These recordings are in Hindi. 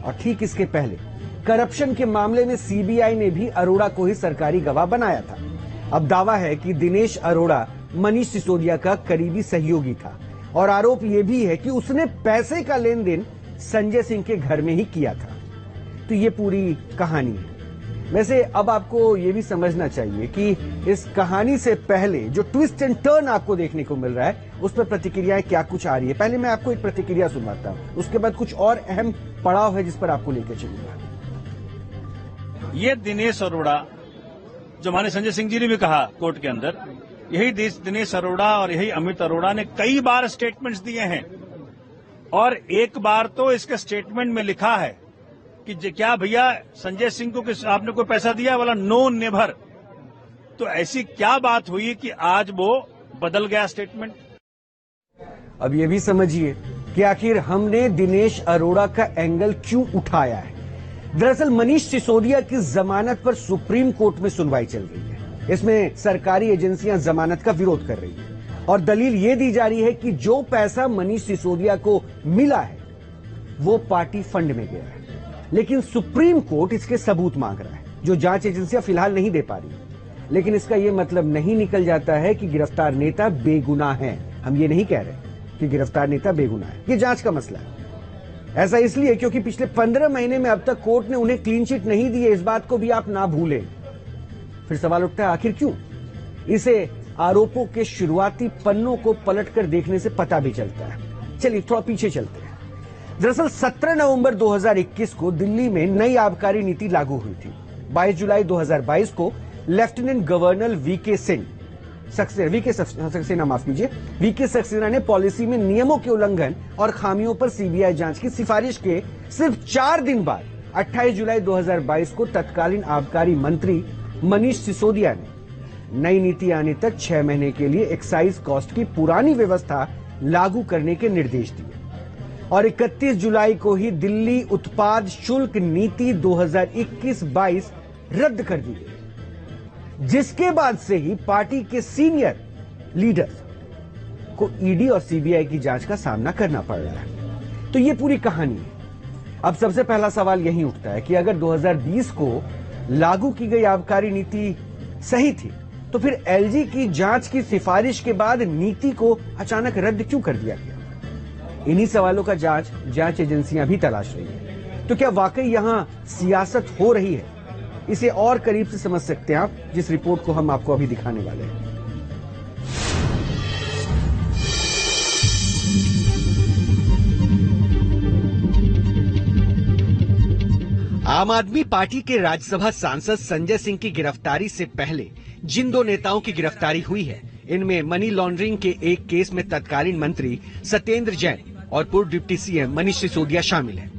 और ठीक इसके पहले करप्शन के मामले में सीबीआई ने भी अरोड़ा को ही सरकारी गवाह बनाया था। अब दावा है कि दिनेश अरोड़ा मनीष सिसोदिया का करीबी सहयोगी था और आरोप यह भी है कि उसने पैसे का लेन देन संजय सिंह के घर में ही किया था। तो ये पूरी कहानी है। वैसे अब आपको ये भी समझना चाहिए कि इस कहानी से पहले जो ट्विस्ट एंड टर्न आपको देखने को मिल रहा है उस पर प्रतिक्रियाएं क्या कुछ आ रही है। पहले मैं आपको एक प्रतिक्रिया सुनाता हूं, उसके बाद कुछ और अहम पड़ाव है जिस पर आपको लेकर चलूंगा। ये दिनेश अरोड़ा, जो हमारे संजय सिंह जी ने भी कहा कोर्ट के अंदर, यही दिनेश अरोड़ा और यही अमित अरोड़ा ने कई बार स्टेटमेंट्स दिए हैं और एक बार तो इसके स्टेटमेंट में लिखा है कि क्या भैया संजय सिंह को आपने कोई पैसा दिया, वाला नो नेवर। तो ऐसी क्या बात हुई कि आज वो बदल गया स्टेटमेंट। अब ये भी समझिए कि आखिर हमने दिनेश अरोड़ा का एंगल क्यों उठाया है। दरअसल मनीष सिसोदिया की जमानत पर सुप्रीम कोर्ट में सुनवाई चल रही है। इसमें सरकारी एजेंसियां जमानत का विरोध कर रही है और दलील ये दी जा रही है कि जो पैसा मनीष सिसोदिया को मिला है वो पार्टी फंड में गया है, लेकिन सुप्रीम कोर्ट इसके सबूत मांग रहा है जो जांच एजेंसियां फिलहाल नहीं दे पा रही। लेकिन इसका यह मतलब नहीं निकल जाता है कि गिरफ्तार नेता बेगुनाह है। हम ये नहीं कह रहे कि गिरफ्तार नेता बेगुनाह है, ये जांच का मसला है। ऐसा इसलिए क्योंकि पिछले 15 महीने में अब तक कोर्ट ने उन्हें क्लीन चिट नहीं दी है, इस बात को भी आप ना भूलें। फिर सवाल उठता है आखिर क्यों। इसे आरोपों के शुरुआती पन्नों को पलटकर देखने से पता भी चलता है। चलिए थोड़ा पीछे चलते हैं। दरअसल 17 नवंबर 2021 को दिल्ली में नई आबकारी नीति लागू हुई थी। 22 जुलाई 2022 को लेफ्टिनेंट गवर्नर वीके सक्सेना ने पॉलिसी में नियमों के उल्लंघन और खामियों पर सीबीआई जांच की सिफारिश के सिर्फ 4 दिन बाद 28 जुलाई 2022 को तत्कालीन आबकारी मंत्री मनीष सिसोदिया ने नई नीति आने तक 6 महीने के लिए एक्साइज कॉस्ट की पुरानी व्यवस्था लागू करने के निर्देश दिए और 31 जुलाई को ही दिल्ली उत्पाद शुल्क नीति 2021-22 रद्द कर दी गई, जिसके बाद से ही पार्टी के सीनियर लीडर्स को ईडी और सीबीआई की जांच का सामना करना पड़ रहा है। तो ये पूरी कहानी है। अब सबसे पहला सवाल यही उठता है कि अगर 2020 को लागू की गई आबकारी नीति सही थी तो फिर एलजी की जांच की सिफारिश के बाद नीति को अचानक रद्द क्यों कर दिया गया। इन्हीं सवालों का जांच एजेंसियां भी तलाश रही है। तो क्या वाकई यहां सियासत हो रही है? इसे और करीब से समझ सकते हैं आप जिस रिपोर्ट को हम आपको अभी दिखाने वाले हैं। आम आदमी पार्टी के राज्यसभा सांसद संजय सिंह की गिरफ्तारी से पहले जिन 2 नेताओं की गिरफ्तारी हुई है, इनमें मनी लॉन्ड्रिंग के एक केस में तत्कालीन मंत्री सत्येंद्र जैन और पूर्व डिप्टी सीएम मनीष सिसोदिया शामिल हैं।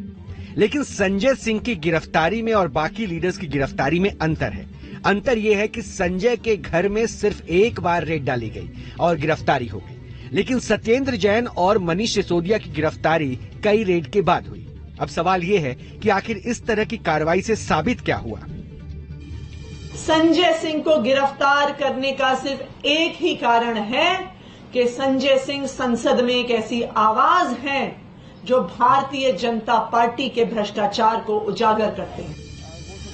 लेकिन संजय सिंह की गिरफ्तारी में और बाकी लीडर्स की गिरफ्तारी में अंतर है। अंतर यह है कि संजय के घर में सिर्फ एक बार रेड डाली गई और गिरफ्तारी हो गई, लेकिन सत्येंद्र जैन और मनीष सिसोदिया की गिरफ्तारी कई रेड के बाद हुई। अब सवाल यह है कि आखिर इस तरह की कार्रवाई से साबित क्या हुआ। संजय सिंह को गिरफ्तार करने का सिर्फ एक ही कारण है कि संजय सिंह संसद में एक ऐसी आवाज है जो भारतीय जनता पार्टी के भ्रष्टाचार को उजागर करते हैं।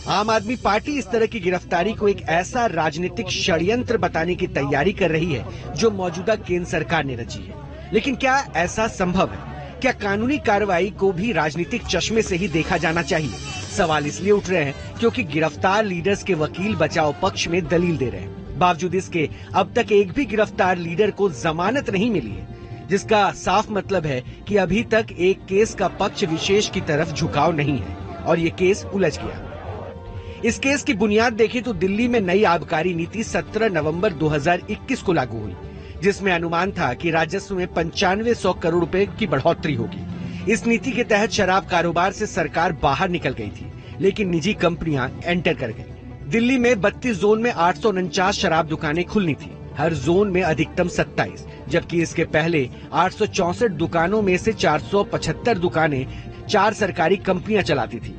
आम आदमी पार्टी इस तरह की गिरफ्तारी को एक ऐसा राजनीतिक षड्यंत्र बताने की तैयारी कर रही है जो मौजूदा केंद्र सरकार ने रची है। लेकिन क्या ऐसा संभव है? क्या कानूनी कार्रवाई को भी राजनीतिक चश्मे से ही देखा जाना चाहिए? सवाल इसलिए उठ रहे हैं क्योंकि गिरफ्तार लीडर्स के वकील बचाव पक्ष में दलील दे रहे हैं। बावजूद इसके अब तक एक भी गिरफ्तार लीडर को जमानत नहीं मिली है, जिसका साफ मतलब है कि अभी तक एक केस का पक्ष विशेष की तरफ झुकाव नहीं है और ये केस उलझ गया। इस केस की बुनियाद देखें तो दिल्ली में नई आबकारी नीति 17 नवंबर 2021 को लागू हुई, जिसमें अनुमान था कि राजस्व में 9500 करोड़ रुपए की बढ़ोतरी होगी। इस नीति के तहत शराब कारोबार से सरकार बाहर निकल गई थी, लेकिन निजी कंपनियां एंटर कर गई। दिल्ली में 32 जोन में 849 शराब दुकानें खुलनी थी, हर जोन में अधिकतम 27, जबकि इसके पहले 864 दुकानों में से 475 दुकानें 4 सरकारी कंपनियां चलाती थी।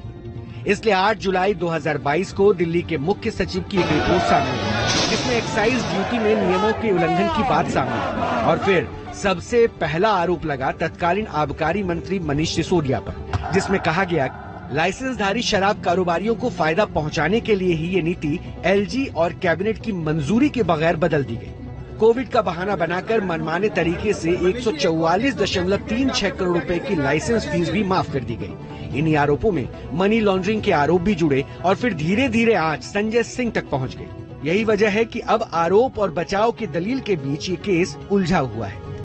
इसलिए 8 जुलाई 2022 को दिल्ली के मुख्य सचिव की एक रिपोर्ट सामने आई, जिसमें एक्साइज ड्यूटी में नियमों के उल्लंघन की बात सामने आई और फिर सबसे पहला आरोप लगा तत्कालीन आबकारी मंत्री मनीष सिसोदिया पर, जिसमें कहा गया लाइसेंसधारी शराब कारोबारियों को फायदा पहुंचाने के लिए ही ये नीति एलजी और कैबिनेट की मंजूरी के बगैर बदल दी गई। कोविड का बहाना बनाकर मनमाने तरीके से 144.36 करोड़ रुपए की लाइसेंस फीस भी माफ कर दी गई। इन्हीं आरोपों में मनी लॉन्ड्रिंग के आरोप भी जुड़े और फिर धीरे धीरे आज संजय सिंह तक पहुंच गई। यही वजह है कि अब आरोप और बचाव की दलील के बीच ये केस उलझा हुआ है।